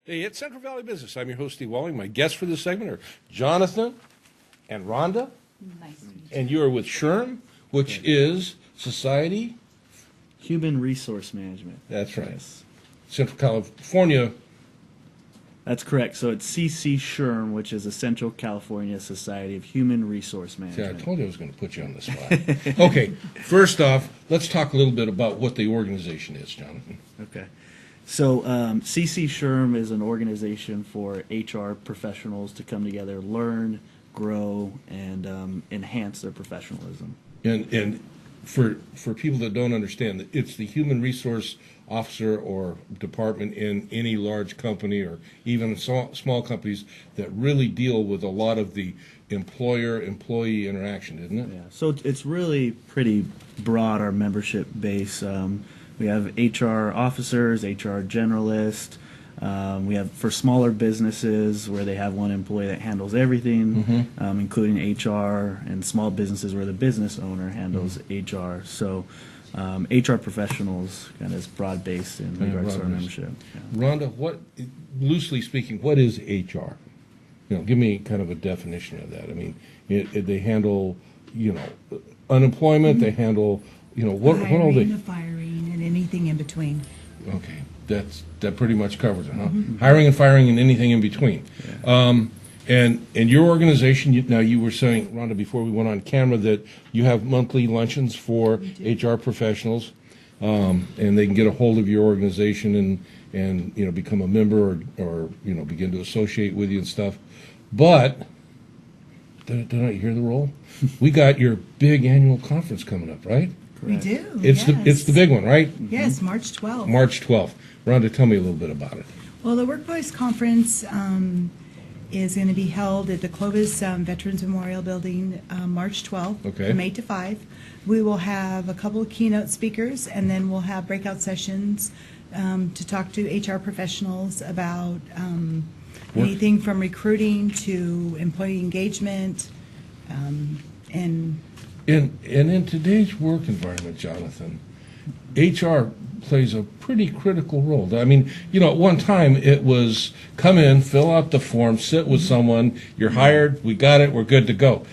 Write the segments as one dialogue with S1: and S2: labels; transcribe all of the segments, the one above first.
S1: Hey, it's Central Valley Business. I'm your host, Steve Walling. My guests for this segment are Jonathan and Rhonda.
S2: Nice to meet you.
S1: And you are with SHRM, which is Society.
S3: Human Resource Management.
S1: That's right.
S3: Yes.
S1: Central California.
S3: That's correct. So it's CC-SHRM, which is a Central California Society of Human Resource
S1: See, I
S3: Management.
S1: told you I was going to put you on the spot. Okay, first off, let's talk a little bit about what the organization is, Jonathan.
S3: Okay. So CC-SHRM is an organization for HR professionals to come together, learn, grow, and enhance their professionalism.
S1: And for people that don't understand, it's the human resource officer or department in any large company or even small companies that really deal with a lot of the employer-employee interaction, isn't it?
S3: Yeah. So it's really pretty broad, our membership base. We have HR officers, HR generalists. We have for smaller businesses where they have one employee that handles everything, including HR, and small businesses where the business owner handles HR. So HR professionals kind of is broad-based in regards to our membership. Yeah.
S1: Rhonda, loosely speaking, what is HR? Give me kind of a definition of that. I mean, they handle, unemployment. They handle, what all
S2: Hiring,
S1: they?
S2: firing, and anything in between.
S1: Okay, that pretty much covers it, huh? Hiring and firing and anything in between.
S3: Yeah.
S1: And your organization, now you were saying, Rhonda, before we went on camera, that you have monthly luncheons for HR professionals, and they can get a hold of your organization and become a member or begin to associate with you and stuff. But did I hear the roll? We got your big annual conference coming up, right?
S2: We do.
S1: It's the big one, right?
S2: Yes, March 12th.
S1: March 12th. Rhonda, tell me a little bit about it.
S2: Well, the Workplace Conference is going to be held at the Clovis Veterans Memorial Building March 12th
S1: Okay.
S2: from 8 to 5. We will have a couple of keynote speakers, and then we'll have breakout sessions to talk to HR professionals about anything from recruiting to employee engagement and
S1: in today's work environment, Jonathan, HR plays a pretty critical role. I mean, at one time it was come in, fill out the form, sit with someone, you're hired, we got it, we're good to go.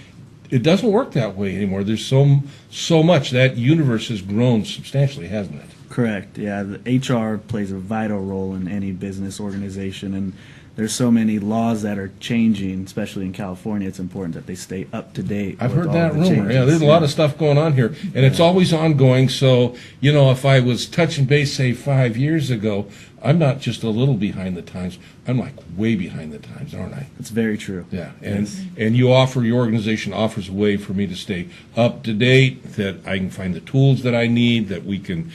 S1: It doesn't work that way anymore. There's so much. That universe has grown substantially, hasn't it?
S3: Correct. Yeah, the HR plays a vital role in any business organization, and there's so many laws that are changing, especially in California. It's important that they stay up to date.
S1: I've
S3: with
S1: heard
S3: all
S1: that
S3: the
S1: rumor.
S3: changes.
S1: Yeah, there's a lot of stuff going on here, and it's always ongoing. So, if I was touching base, say, 5 years ago, I'm not just a little behind the times. I'm like way behind the times, aren't I?
S3: It's very true.
S1: Yeah, and your organization offers a way for me to stay up to date, that I can find the tools that I need, that we can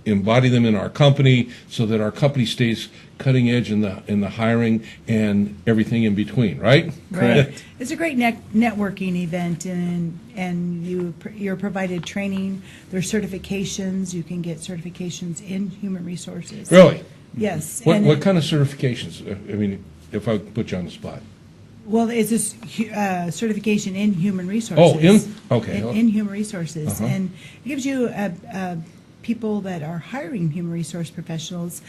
S1: embody them in our company, so that our company stays cutting edge in the hiring and everything in between. Right?
S3: Correct.
S2: It's a great networking event, and you're provided training. There's certifications. You can get certifications in human resources.
S1: Really?
S2: Yes.
S1: What kind of certifications? I mean, if I put you on the spot.
S2: Well, it's this certification in human resources. In human resources, and it gives you people that are hiring human resource professionals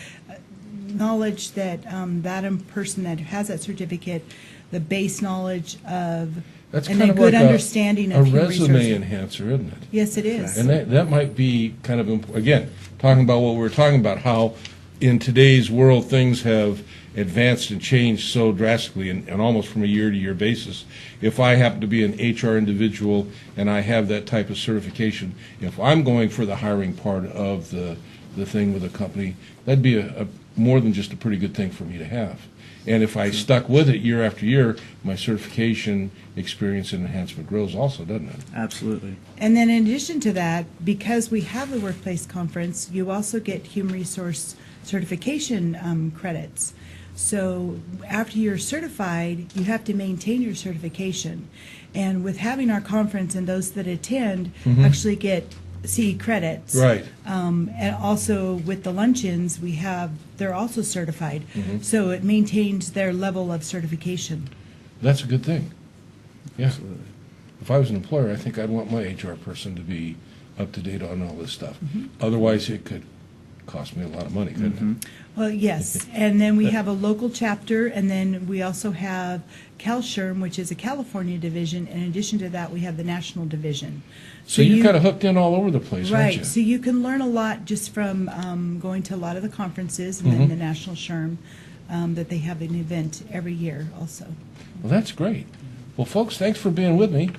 S2: knowledge that that person that has that certificate, the base knowledge of
S1: That's
S2: and
S1: kind
S2: a
S1: of
S2: good
S1: like
S2: understanding
S1: a
S2: of human
S1: resume
S2: resources.
S1: enhancer, isn't it?
S2: Yes, it is.
S1: And that might be kind of again talking about what we were talking about, how in today's world things have advanced and changed so drastically and almost from a year-to-year basis. If I happen to be an HR individual and I have that type of certification, if I'm going for the hiring part of the thing with a company, that'd be a more than just a pretty good thing for me to have. And if I stuck with it year after year, my certification experience and enhancement grows also, doesn't it?
S3: Absolutely.
S2: And then in addition to that, because we have the workplace conference, you also get human resource certification credits. So after you're certified, you have to maintain your certification. And with having our conference, and those that attend actually get CE credits.
S1: Right.
S2: And also with the luncheons, they're also certified. So it maintains their level of certification.
S1: That's a good thing. Yeah.
S3: Absolutely.
S1: If I was an employer, I think I'd want my HR person to be up to date on all this stuff. Otherwise, it could cost me a lot of money, couldn't it?
S2: Well, yes, and then we have a local chapter, and then we also have CalSHRM, which is a California division. In addition to that, we have the national division.
S1: So you're kind of hooked in all over the place, aren't you?
S2: Right, so you can learn a lot just from going to a lot of the conferences, and then the national SHRM, that they have an event every year also.
S1: Well, that's great. Well, folks, thanks for being with me.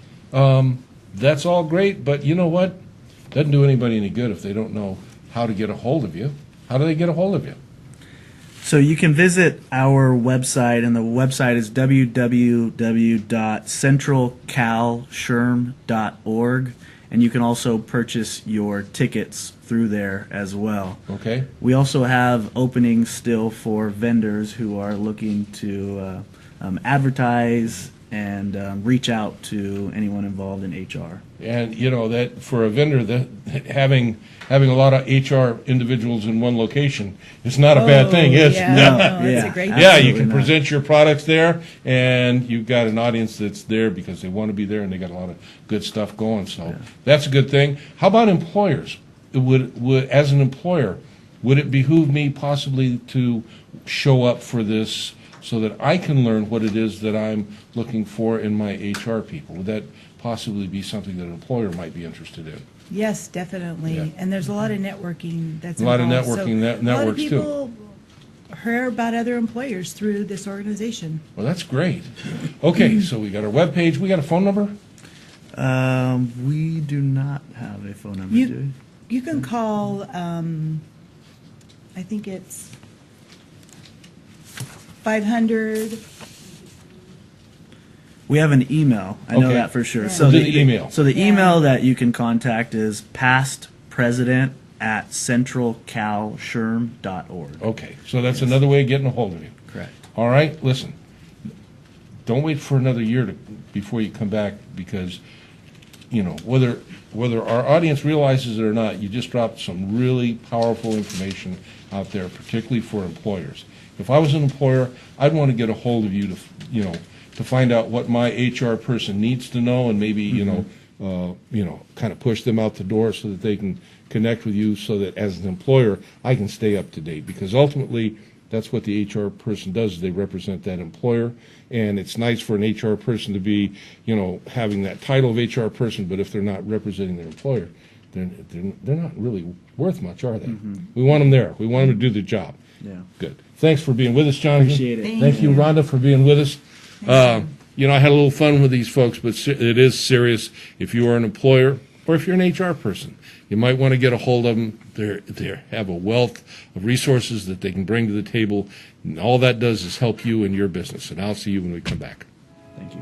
S1: That's all great, but you know what? Doesn't do anybody any good if they don't know how to get a hold of you. How do they get a hold of you?
S3: So you can visit our website, and the website is www.centralcalshrm.org, and you can also purchase your tickets through there as well.
S1: Okay.
S3: We also have openings still for vendors who are looking to advertise and reach out to anyone involved in HR.
S1: And you know that for a vendor, that having a lot of HR individuals in one location is not a bad thing, is
S2: Yeah,
S3: No,
S2: no,
S3: yeah,
S2: that's a great
S1: Yeah,
S3: absolutely
S1: you can
S3: not.
S1: present your products there, and you've got an audience that's there because they want to be there, and they got a lot of good stuff going. So that's a good thing. How about employers? Would as an employer, would it behoove me possibly to show up for this so that I can learn what it is that I'm looking for in my HR people? Would that possibly be something that an employer might be interested in?
S2: Yes, definitely.
S1: Yeah.
S2: And there's a lot of networking that's
S1: A lot of
S2: involved.
S1: networking,
S2: So a lot of
S1: networks, too.
S2: people hear about other employers through this organization.
S1: Well, that's great. Okay, so we got our webpage. We got a phone number?
S3: We do not have a phone number, do we?
S2: You can call, I think it's 500.
S3: We have an email. I know
S1: Okay.
S3: that for sure.
S2: Yeah.
S3: So
S1: Do the email.
S3: So the
S2: Yeah.
S3: email that you can contact is pastpresident@centralcalshrm.org.
S1: Okay, so that's another way of getting a hold of you.
S3: Correct.
S1: All right, listen, don't wait for another year before you come back, because, you know, whether our audience realizes it or not, you just dropped some really powerful information out there, particularly for employers. If I was an employer, I'd want to get a hold of you to, you know, to find out what my HR person needs to know, and maybe, kind of push them out the door so that they can connect with you, so that as an employer, I can stay up to date, because ultimately, that's what the HR person does, is they represent that employer. And it's nice for an HR person to be, you know, having that title of HR person, but if they're not representing their employer, they're not really worth much, are they? We want them there. We want them to do the job.
S3: Yeah.
S1: Good. Thanks for being with us, Jonathan.
S3: Appreciate it.
S1: Thank you, Rhonda, for being with us. You know, I had a little fun with these folks, but it is serious. If you are an employer or if you're an HR person, you might want to get a hold of them. They have a wealth of resources that they can bring to the table, and all that does is help you in your business. And I'll see you when we come back.
S3: Thank you.